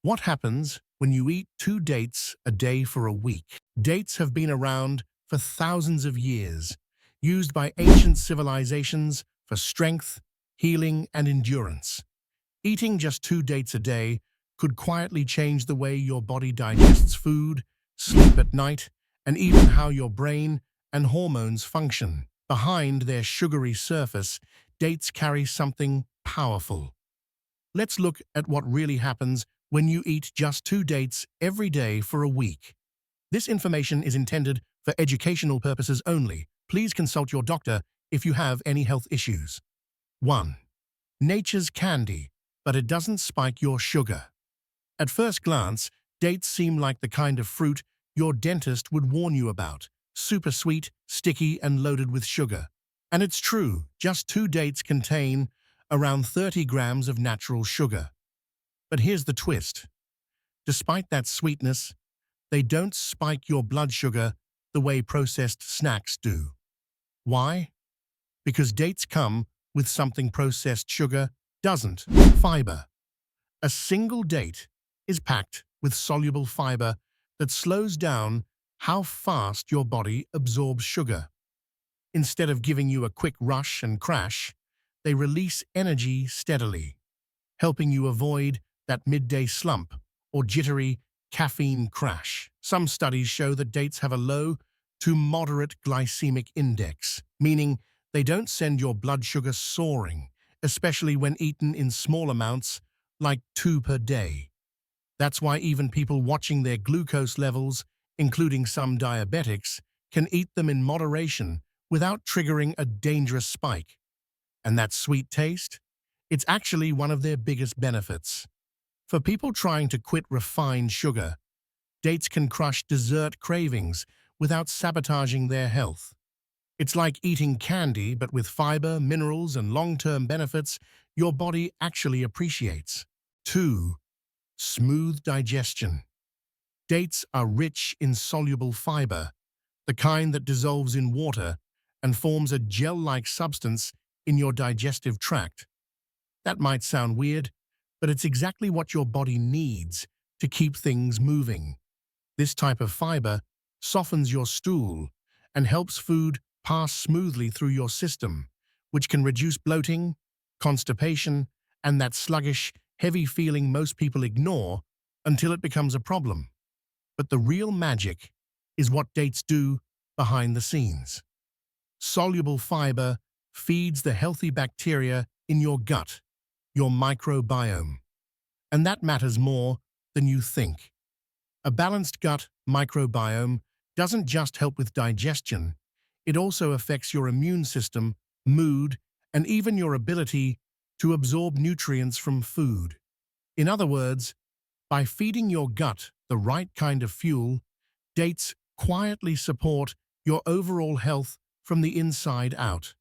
What happens when you eat 2 dates a day for a week? Dates have been around for thousands of years, used by ancient civilizations for strength, healing, and endurance. Eating just 2 dates a day could quietly change the way your body digests food, sleep at night, and even how your brain and hormones function. Behind their sugary surface, dates carry something powerful. Let's look at what really happens when you eat just 2 dates every day for a week. This information is intended for educational purposes only. Please consult your doctor if you have any health issues. 1. Nature's candy, but it doesn't spike your sugar. At first glance, dates seem like the kind of fruit your dentist would warn you about. Super sweet, sticky, and loaded with sugar. And it's true, just 2 dates contain around 30 grams of natural sugar. But here's the twist. Despite that sweetness, they don't spike your blood sugar the way processed snacks do. Why? Because dates come with something processed sugar doesn't: fiber. A single date is packed with soluble fiber that slows down how fast your body absorbs sugar. Instead of giving you a quick rush and crash, they release energy steadily, helping you avoid that midday slump or jittery caffeine crash. Some studies show that dates have a low to moderate glycemic index, meaning they don't send your blood sugar soaring, especially when eaten in small amounts, like 2 per day. That's why even people watching their glucose levels, including some diabetics, can eat them in moderation without triggering a dangerous spike. And that sweet taste? It's actually one of their biggest benefits. For people trying to quit refined sugar, dates can crush dessert cravings without sabotaging their health. It's like eating candy, but with fiber, minerals, and long-term benefits your body actually appreciates. 2. Smooth digestion. Dates are rich in soluble fiber, the kind that dissolves in water and forms a gel-like substance in your digestive tract. That might sound weird, but it's exactly what your body needs to keep things moving. This type of fiber softens your stool and helps food pass smoothly through your system, which can reduce bloating, constipation, and that sluggish, heavy feeling most people ignore until it becomes a problem. But the real magic is what dates do behind the scenes. Soluble fiber feeds the healthy bacteria in your gut, your microbiome. And that matters more than you think. A balanced gut microbiome doesn't just help with digestion, it also affects your immune system, mood, and even your ability to absorb nutrients from food. In other words, by feeding your gut the right kind of fuel, dates quietly support your overall health from the inside out.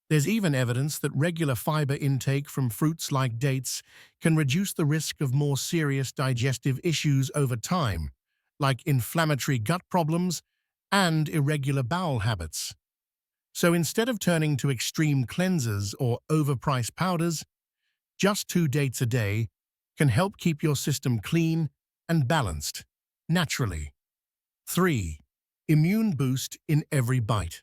There's even evidence that regular fiber intake from fruits like dates can reduce the risk of more serious digestive issues over time, like inflammatory gut problems and irregular bowel habits. So instead of turning to extreme cleansers or overpriced powders, just 2 dates a day can help keep your system clean and balanced, naturally. 3. Immune boost in every bite.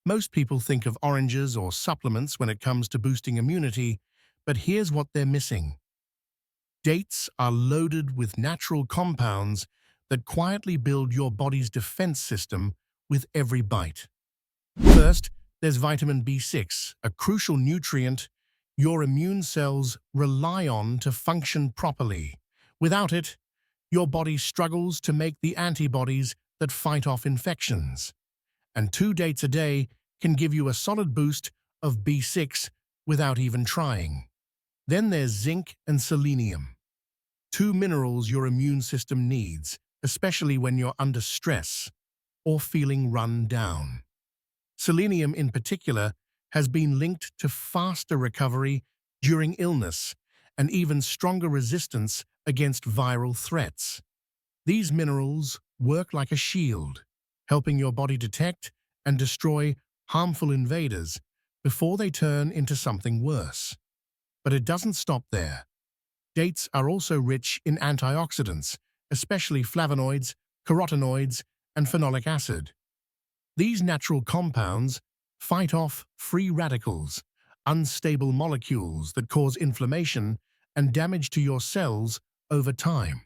Most people think of oranges or supplements when it comes to boosting immunity, but here's what they're missing. Dates are loaded with natural compounds that quietly build your body's defense system with every bite. First, there's vitamin B6, a crucial nutrient your immune cells rely on to function properly. Without it, your body struggles to make the antibodies that fight off infections. And 2 dates a day can give you a solid boost of B6 without even trying. Then there's zinc and selenium, 2 minerals your immune system needs, especially when you're under stress or feeling run down. Selenium in particular has been linked to faster recovery during illness and even stronger resistance against viral threats. These minerals work like a shield, helping your body detect and destroy harmful invaders before they turn into something worse. But it doesn't stop there. Dates are also rich in antioxidants, especially flavonoids, carotenoids, and phenolic acid. These natural compounds fight off free radicals, unstable molecules that cause inflammation and damage to your cells over time.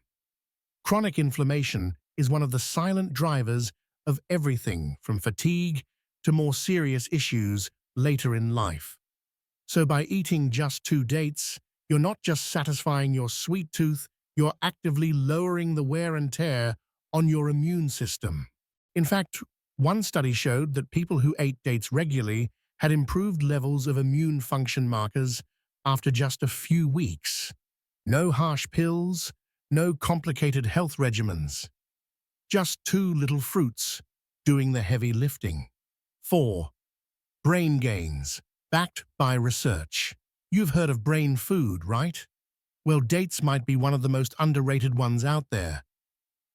Chronic inflammation is one of the silent drivers of everything from fatigue to more serious issues later in life. So by eating just 2 dates, you're not just satisfying your sweet tooth, you're actively lowering the wear and tear on your immune system. In fact, one study showed that people who ate dates regularly had improved levels of immune function markers after just a few weeks. No harsh pills, no complicated health regimens. Just 2 little fruits doing the heavy lifting. 4. Brain gains, backed by research. You've heard of brain food, right? Well, dates might be one of the most underrated ones out there.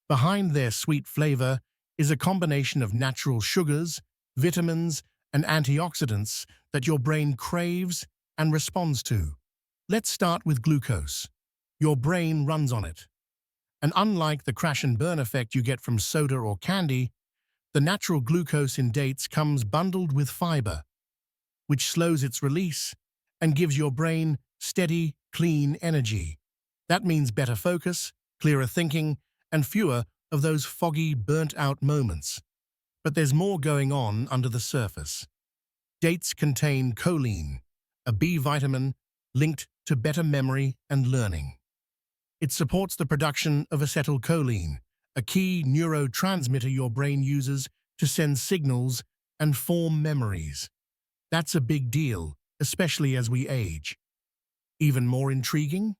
Behind their sweet flavor is a combination of natural sugars, vitamins, and antioxidants that your brain craves and responds to. Let's start with glucose. Your brain runs on it. And unlike the crash and burn effect you get from soda or candy, the natural glucose in dates comes bundled with fiber, which slows its release and gives your brain steady, clean energy. That means better focus, clearer thinking, and fewer of those foggy, burnt-out moments. But there's more going on under the surface. Dates contain choline, a B vitamin linked to better memory and learning. It supports the production of acetylcholine, a key neurotransmitter your brain uses to send signals and form memories. That's a big deal, especially as we age. Even more intriguing?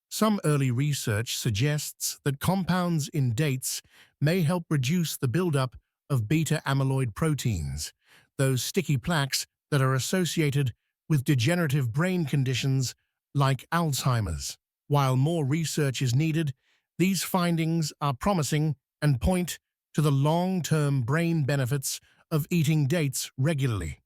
Some early research suggests that compounds in dates may help reduce the buildup of beta-amyloid proteins, those sticky plaques that are associated with degenerative brain conditions like Alzheimer's. While more research is needed, these findings are promising and point to the long-term brain benefits of eating dates regularly.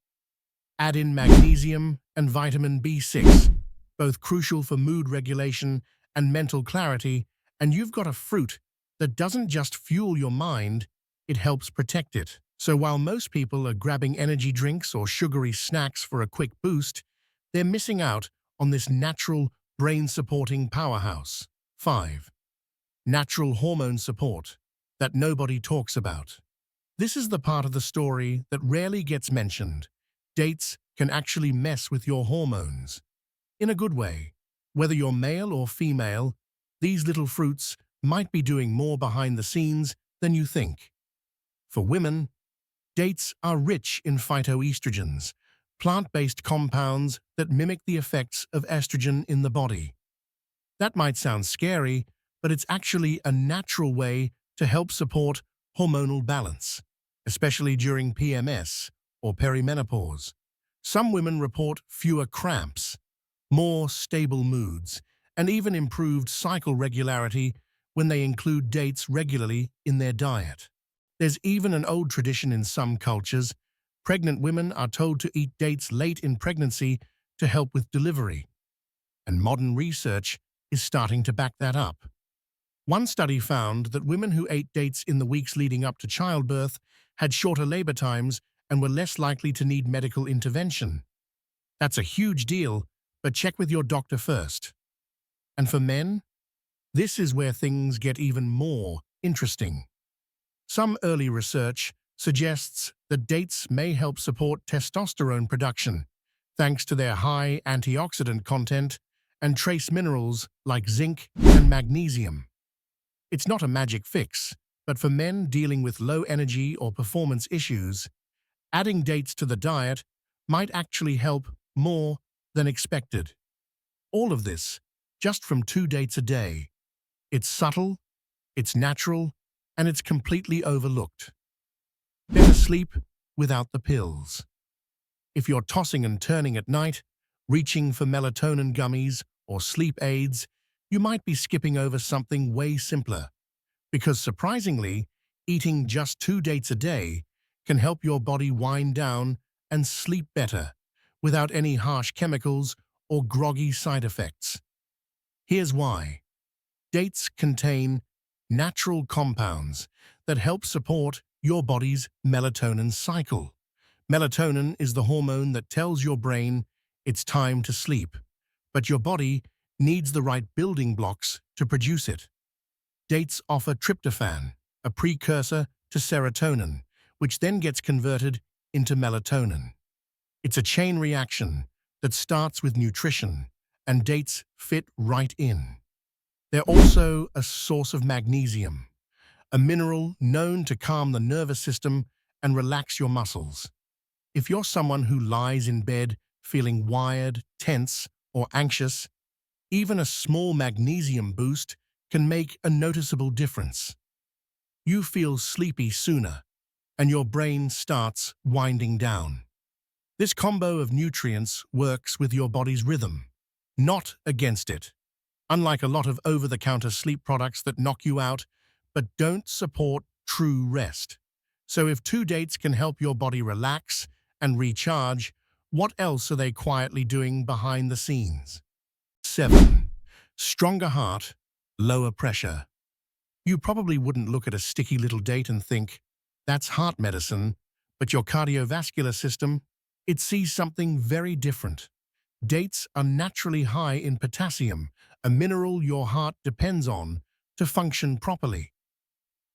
Add in magnesium and vitamin B6, both crucial for mood regulation and mental clarity, and you've got a fruit that doesn't just fuel your mind, it helps protect it. So while most people are grabbing energy drinks or sugary snacks for a quick boost, they're missing out on this natural brain-supporting powerhouse. 5. Natural hormone support that nobody talks about. This is the part of the story that rarely gets mentioned. Dates can actually mess with your hormones. In a good way. Whether you're male or female, these little fruits might be doing more behind the scenes than you think. For women, dates are rich in phytoestrogens, plant-based compounds that mimic the effects of estrogen in the body. That might sound scary, but it's actually a natural way to help support hormonal balance, especially during PMS or perimenopause. Some women report fewer cramps, more stable moods, and even improved cycle regularity when they include dates regularly in their diet. There's even an old tradition in some cultures. Pregnant women are told to eat dates late in pregnancy to help with delivery. And modern research is starting to back that up. One study found that women who ate dates in the weeks leading up to childbirth had shorter labor times and were less likely to need medical intervention. That's a huge deal, but check with your doctor first. And for men, this is where things get even more interesting. Some early research suggests that dates may help support testosterone production, thanks to their high antioxidant content and trace minerals like zinc and magnesium. It's not a magic fix, but for men dealing with low energy or performance issues, adding dates to the diet might actually help more than expected. All of this just from 2 dates a day. It's subtle, it's natural, and it's completely overlooked. Better sleep without the pills. If you're tossing and turning at night, reaching for melatonin gummies or sleep aids, you might be skipping over something way simpler. Because surprisingly, eating just 2 dates a day can help your body wind down and sleep better, without any harsh chemicals or groggy side effects. Here's why. Dates contain natural compounds that help support your body's melatonin cycle. Melatonin is the hormone that tells your brain it's time to sleep, but your body needs the right building blocks to produce it. Dates offer tryptophan, a precursor to serotonin, which then gets converted into melatonin. It's a chain reaction that starts with nutrition, and dates fit right in. They're also a source of magnesium, a mineral known to calm the nervous system and relax your muscles. If you're someone who lies in bed feeling wired, tense, or anxious, even a small magnesium boost can make a noticeable difference. You feel sleepy sooner, and your brain starts winding down. This combo of nutrients works with your body's rhythm, not against it. Unlike a lot of over-the-counter sleep products that knock you out, but don't support true rest. So if 2 dates can help your body relax and recharge, what else are they quietly doing behind the scenes? 7. Stronger heart, lower pressure. You probably wouldn't look at a sticky little date and think, that's heart medicine, but your cardiovascular system, it sees something very different. Dates are naturally high in potassium, a mineral your heart depends on to function properly.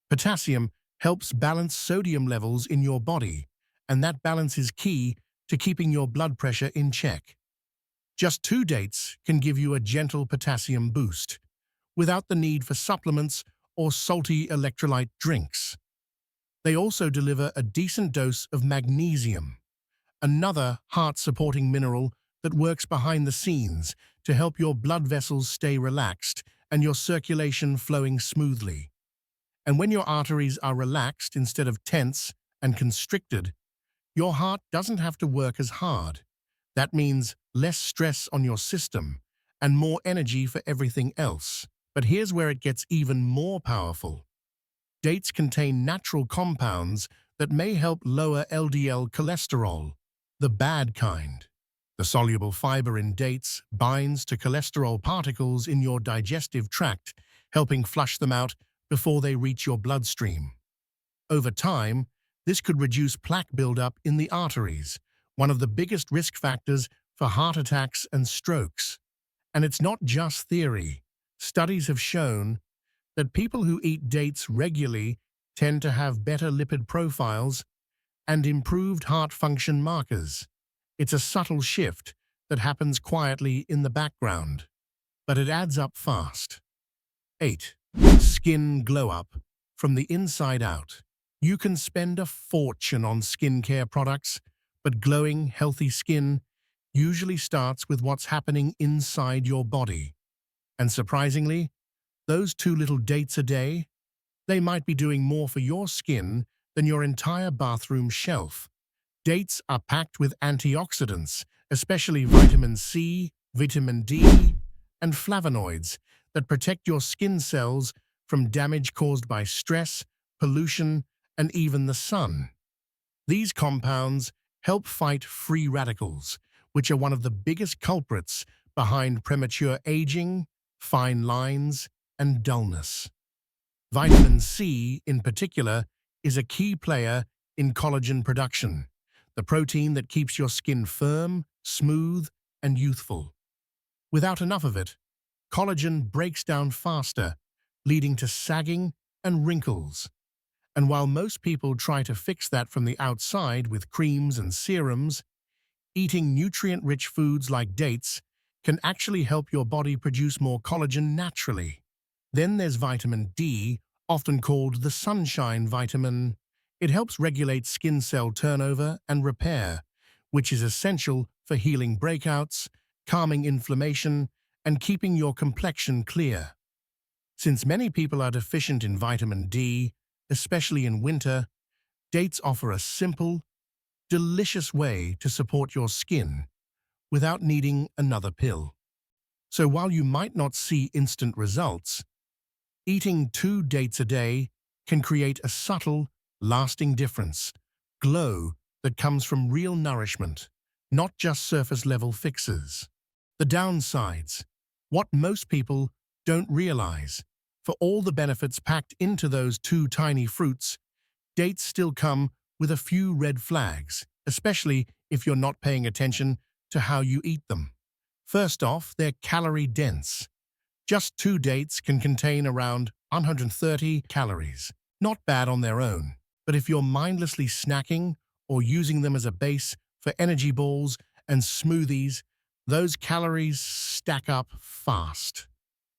Potassium helps balance sodium levels in your body, and that balance is key to keeping your blood pressure in check. Just 2 dates can give you a gentle potassium boost, without the need for supplements or salty electrolyte drinks. They also deliver a decent dose of magnesium, another heart-supporting mineral that works behind the scenes to help your blood vessels stay relaxed and your circulation flowing smoothly. And when your arteries are relaxed instead of tense and constricted, your heart doesn't have to work as hard. That means less stress on your system and more energy for everything else. But here's where it gets even more powerful. Dates contain natural compounds that may help lower LDL cholesterol, the bad kind. The soluble fiber in dates binds to cholesterol particles in your digestive tract, helping flush them out before they reach your bloodstream. Over time, this could reduce plaque buildup in the arteries, one of the biggest risk factors for heart attacks and strokes. And it's not just theory. Studies have shown that people who eat dates regularly tend to have better lipid profiles and improved heart function markers. It's a subtle shift that happens quietly in the background, but it adds up fast. 8. Skin glow up from the inside out. You can spend a fortune on skincare products, but glowing, healthy skin usually starts with what's happening inside your body. And surprisingly, those 2 dates a day, they might be doing more for your skin than your entire bathroom shelf. Dates are packed with antioxidants, especially vitamin C, vitamin D, and flavonoids that protect your skin cells from damage caused by stress, pollution, and even the sun. These compounds help fight free radicals, which are one of the biggest culprits behind premature aging, fine lines, and dullness. Vitamin C, in particular, is a key player in collagen production, the protein that keeps your skin firm, smooth, and youthful. Without enough of it, collagen breaks down faster, leading to sagging and wrinkles. And while most people try to fix that from the outside with creams and serums, eating nutrient-rich foods like dates can actually help your body produce more collagen naturally. Then there's vitamin D, often called the sunshine vitamin. It helps regulate skin cell turnover and repair, which is essential for healing breakouts, calming inflammation, and keeping your complexion clear. Since many people are deficient in vitamin D, especially in winter, dates offer a simple, delicious way to support your skin without needing another pill. So while you might not see instant results, eating 2 dates a day can create a subtle, lasting difference, glow that comes from real nourishment, not just surface-level fixes. The downsides. What most people don't realize, for all the benefits packed into those two tiny fruits, dates still come with a few red flags, especially if you're not paying attention to how you eat them. First off, they're calorie-dense. Just 2 dates can contain around 130 calories. Not bad on their own, but if you're mindlessly snacking or using them as a base for energy balls and smoothies, those calories stack up fast.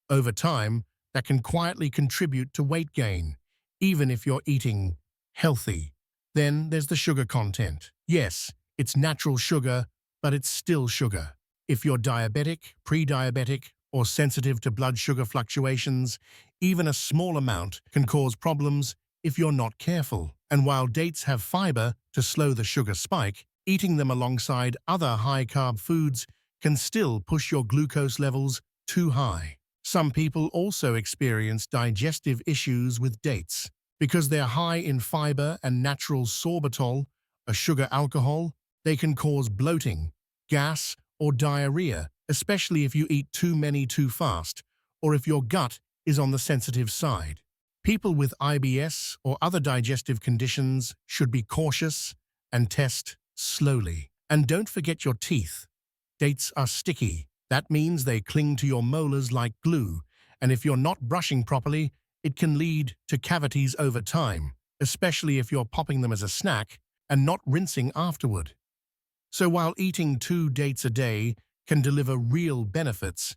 Over time, that can quietly contribute to weight gain, even if you're eating healthy. Then there's the sugar content. Yes, it's natural sugar, but it's still sugar. If you're diabetic, pre-diabetic, or sensitive to blood sugar fluctuations, even a small amount can cause problems if you're not careful. And while dates have fiber to slow the sugar spike, eating them alongside other high-carb foods can still push your glucose levels too high. Some people also experience digestive issues with dates. Because they're high in fiber and natural sorbitol, a sugar alcohol, they can cause bloating, gas, or diarrhea, especially if you eat too many too fast, or if your gut is on the sensitive side. People with IBS or other digestive conditions should be cautious and test slowly. And don't forget your teeth. Dates are sticky. That means they cling to your molars like glue, and if you're not brushing properly, it can lead to cavities over time, especially if you're popping them as a snack and not rinsing afterward. So while eating 2 dates a day can deliver real benefits,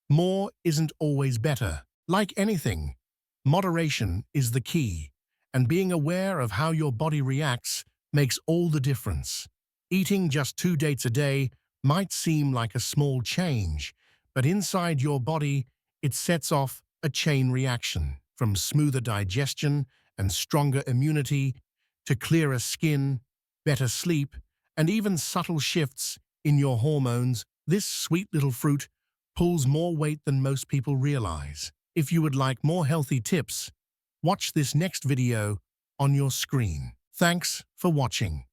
more isn't always better. Like anything, moderation is the key, and being aware of how your body reacts makes all the difference. Eating just 2 dates a day might seem like a small change, but inside your body, it sets off a chain reaction, from smoother digestion and stronger immunity to clearer skin, better sleep, and even subtle shifts in your hormones. This sweet little fruit pulls more weight than most people realize. If you would like more healthy tips, watch this next video on your screen. Thanks for watching.